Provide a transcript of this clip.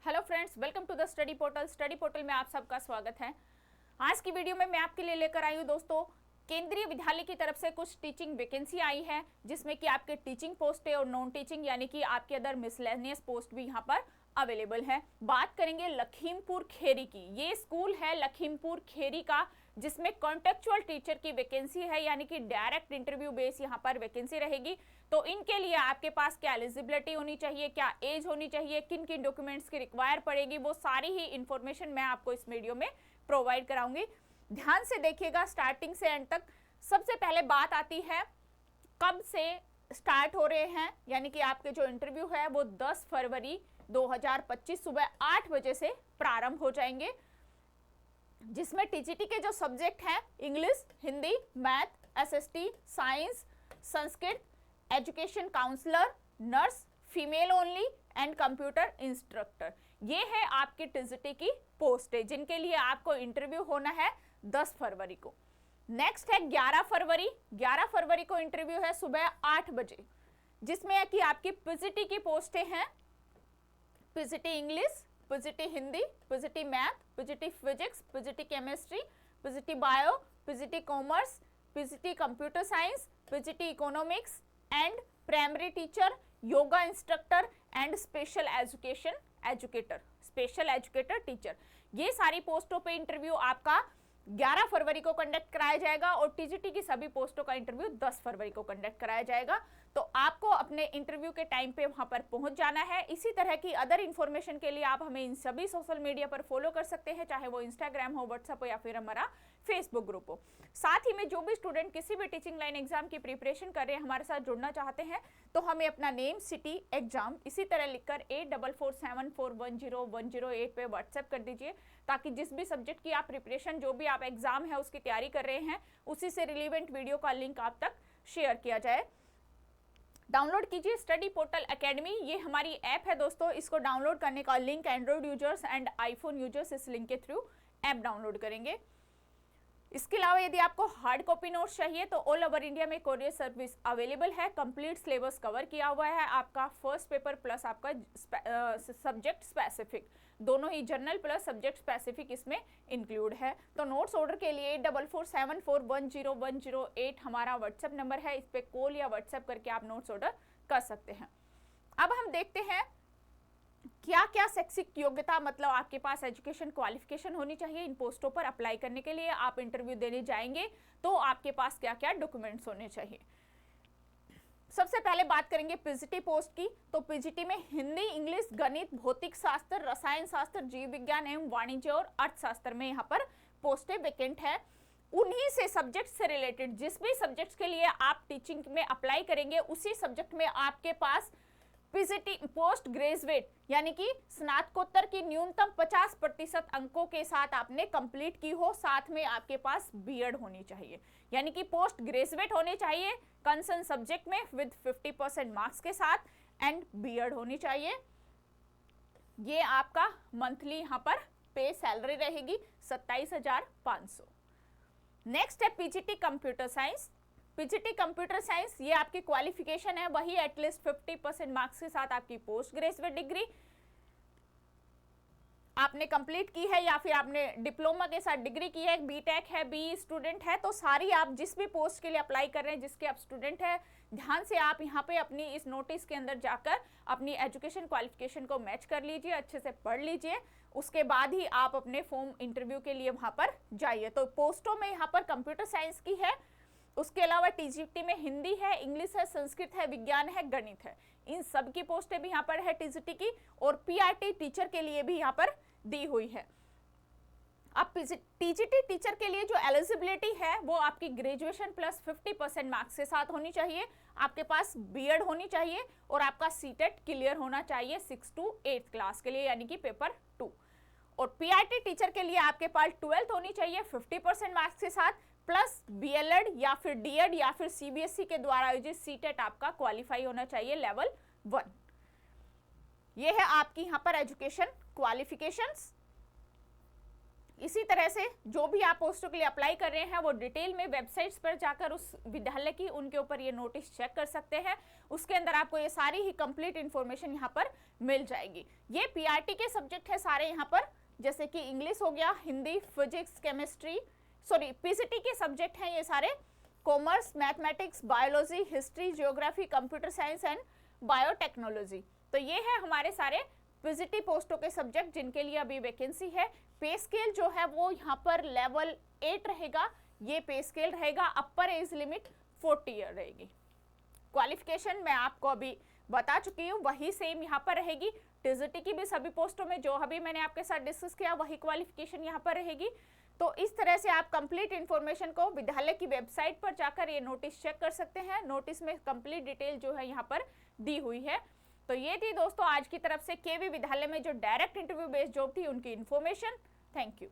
Hello friends, welcome to the study portal. Study portal में आप सबका स्वागत है। आज की वीडियो में मैं आपके लिए लेकर आई हूँ दोस्तों, केंद्रीय विद्यालय की तरफ से कुछ टीचिंग वैकेंसी आई है, जिसमें कि आपके टीचिंग पोस्ट है और नॉन टीचिंग यानी कि आपके अदर मिसलेनियस पोस्ट भी यहाँ पर अवेलेबल है। बात करेंगे लखीमपुर खेरी की। ये स्कूल है लखीमपुर खेरी का, जिसमें कॉन्टेक्चुअल टीचर की वैकेंसी है, यानी कि डायरेक्ट इंटरव्यू बेस यहाँ पर वैकेंसी रहेगी। तो इनके लिए आपके पास क्या एलिजिबिलिटी होनी चाहिए, क्या एज होनी चाहिए, किन किन डॉक्यूमेंट्स की रिक्वायर पड़ेगी, वो सारी ही इंफॉर्मेशन मैं आपको इस वीडियो में प्रोवाइड कराऊंगी। ध्यान से देखिएगा स्टार्टिंग से एंड तक। सबसे पहले बात आती है कब से स्टार्ट हो रहे हैं, यानी कि आपके जो इंटरव्यू है वो 10 फरवरी 2025 सुबह 8 बजे से प्रारंभ हो जाएंगे, जिसमें टीजीटी के जो सब्जेक्ट हैं English, Hindi, math, SST, science, Sanskrit, education counsellor, nurse, female only and computer instructor, ये है आपकी टीजीटी की पोस्ट है, जिनके लिए आपको इंटरव्यू होना है 10 फरवरी को। नेक्स्ट है 11 फरवरी। 11 फरवरी को इंटरव्यू है सुबह 8 बजे, जिसमें है कि आपकी पीजीटी की पोस्टें हैं PGT English, PGT Hindi, PGT math, PGT physics, PGT chemistry, PGT bio, PGT commerce, PGT computer science, PGT economics and primary teacher, yoga instructor and special educator teacher. ये सारी पोस्टों पे इंटरव्यू आपका 11 फरवरी को कंडक्ट कराया जाएगा और टीजीटी की सभी पोस्टों का इंटरव्यू 10 फरवरी को कंडक्ट कराया जाएगा। तो आपको अपने इंटरव्यू के टाइम पे वहां पर पहुंच जाना है। इसी तरह की अदर इंफॉर्मेशन के लिए आप हमें इन सभी सोशल मीडिया पर फॉलो कर सकते हैं, चाहे वो इंस्टाग्राम हो, व्हाट्सएप हो या फिर हमारा फेसबुक ग्रुप हो। साथ ही में जो भी स्टूडेंट किसी भी टीचिंग लाइन एग्जाम की प्रिपरेशन कर रहे हैं, हमारे साथ जुड़ना चाहते हैं, तो हमें अपना नेम, सिटी, एग्जाम इसी तरह लिखकर 8447410108 पे व्हाट्सएप कर दीजिए, ताकि जिस भी सब्जेक्ट की आप प्रिपरेशन, जो भी आप एग्जाम है उसकी तैयारी कर रहे हैं, उसी से रिलेवेंट वीडियो का लिंक आप तक शेयर किया जाए। डाउनलोड कीजिए स्टडी पोर्टल एकेडमी, ये हमारी ऐप है दोस्तों। इसको डाउनलोड करने का link Android users and iPhone users इस लिंक के थ्रू ऐप डाउनलोड करेंगे। इसके अलावा यदि आपको हार्ड कॉपी नोट्स चाहिए तो ऑल ओवर इंडिया में कोरियर सर्विस अवेलेबल है। कंप्लीट सिलेबस कवर किया हुआ है आपका फर्स्ट पेपर प्लस आपका सब्जेक्ट स्पेसिफिक, दोनों ही जनरल प्लस सब्जेक्ट स्पेसिफिक इसमें इंक्लूड है। तो नोट्स ऑर्डर के लिए 8447410108 हमारा व्हाट्सएप नंबर है, इस पे कॉल या व्हाट्सएप करके आप नोट्स ऑर्डर कर सकते हैं। अब हम देखते हैं क्या क्या शैक्षिक योग्यता, मतलब आपके पास एजुकेशन क्वालिफिकेशन होनी चाहिए इन पोस्टों पर अप्लाई करने के लिए। आप इंटरव्यू देने जाएंगे तो आपके पास क्या क्या डॉक्यूमेंट्स होने चाहिए। सबसे पहले बात करेंगे पीजीटी पोस्ट की। तो पीजीटी में हिंदी, इंग्लिश, गणित, भौतिक शास्त्र, रसायन शास्त्र, जीव विज्ञान एवं वाणिज्य और अर्थशास्त्र में यहाँ पर पोस्टें वैकेंट है। उन्हीं से सब्जेक्ट से रिलेटेड जिस भी सब्जेक्ट्स के लिए आप टीचिंग में अप्लाई करेंगे, उसी सब्जेक्ट में आपके पास पीजीटी पोस्ट ग्रेजुएट यानी कि स्नातकोत्तर की न्यूनतम 50% अंकों के साथ आपने कंप्लीट की हो, साथ में आपके पास बीएड होनी चाहिए, यानी कि पोस्ट ग्रेजुएट होने चाहिए कंसर्न सब्जेक्ट में विद 50% मार्क्स के साथ एंड बीएड होनी चाहिए। ये आपका मंथली यहाँ पर पे सैलरी रहेगी 27,500। नेक्स्ट है PGT computer science. PGT computer science, ये आपकी क्वालिफिकेशन है वही एटलीस्ट 50% मार्क्स के साथ आपकी पोस्ट ग्रेजुएट डिग्री आपने कंप्लीट की है, या फिर आपने डिप्लोमा के साथ डिग्री की है, बीटेक है, बी स्टूडेंट है, तो सारी आप जिस भी पोस्ट के लिए अप्लाई कर रहे हैं, जिसके आप स्टूडेंट हैं, ध्यान से आप यहाँ पे अपनी इस नोटिस के अंदर जाकर अपनी एजुकेशन क्वालिफिकेशन को मैच कर लीजिए, अच्छे से पढ़ लीजिए, उसके बाद ही आप अपने फॉर्म इंटरव्यू के लिए वहां पर जाइए। तो पोस्टों में यहाँ पर कंप्यूटर साइंस की है, उसके अलावा टीजीटी में हिंदी है, इंग्लिश है, संस्कृत है, विज्ञान है, गणित है, इन सब की पोस्टें भी यहाँ पर है टीजीटी की। और पीआरटी टीचर के लिए भी यहाँ पर दी हुई है। अब टीजीटी टीचर के लिए जो एलिजिबिलिटी है वो आपकी ग्रेजुएशन प्लस 50% मार्क्स के साथ होनी चाहिए, आपके पास बीएड होनी चाहिए और आपका सीटेट क्लियर होना चाहिए 6 to 8 क्लास के लिए, यानी कि पेपर 2। और पीआरटी टीचर के लिए आपके पास 12th होनी चाहिए 50% मार्क्स के साथ, प्लस बीएलएड या फिर डीएड या फिर सीबीएसई के द्वारा आयोजित सीटेट आपका क्वालिफाई होना चाहिए लेवल 1। ये है आपकी यहाँ पर एजुकेशन क्वालिफिकेशंस। इसी तरह से जो भी आप पोस्टों के लिए अप्लाई कर रहे हैं वो डिटेल में वेबसाइट्स पर जाकर उस विद्यालय की उनके ऊपर ये नोटिस चेक कर सकते हैं। उसके अंदर आपको ये सारी ही कंप्लीट इंफॉर्मेशन यहाँ पर मिल जाएगी। ये पीआरटी के सब्जेक्ट है सारे यहाँ पर, जैसे कि इंग्लिश हो गया, Hindi, physics, chemistry, sorry PCT के सब्जेक्ट हैं ये सारे, commerce, mathematics, biology, history, geography, computer science and biotechnology. तो ये है हमारे सारे पीसीटी पोस्टों के सब्जेक्ट जिनके लिए अभी वैकेंसी है। पे स्केल जो है वो यहाँ पर लेवल 8 रहेगा, ये पे स्केल रहेगा। अपर एज लिमिट 40 ईयर रहेगी। क्वालिफिकेशन मैं आपको अभी बता चुकी हूँ, वही सेम यहाँ पर रहेगी। टीजीटी की भी सभी पोस्टों में जो अभी मैंने आपके साथ डिस्कस किया वही क्वालिफिकेशन यहाँ पर रहेगी। तो इस तरह से आप कंप्लीट इन्फॉर्मेशन को विद्यालय की वेबसाइट पर जाकर ये नोटिस चेक कर सकते हैं। नोटिस में कंप्लीट डिटेल जो है यहाँ पर दी हुई है। तो ये थी दोस्तों आज की तरफ से केवी विद्यालय में जो डायरेक्ट इंटरव्यू बेस्ड जॉब थी उनकी इन्फॉर्मेशन। Thank you.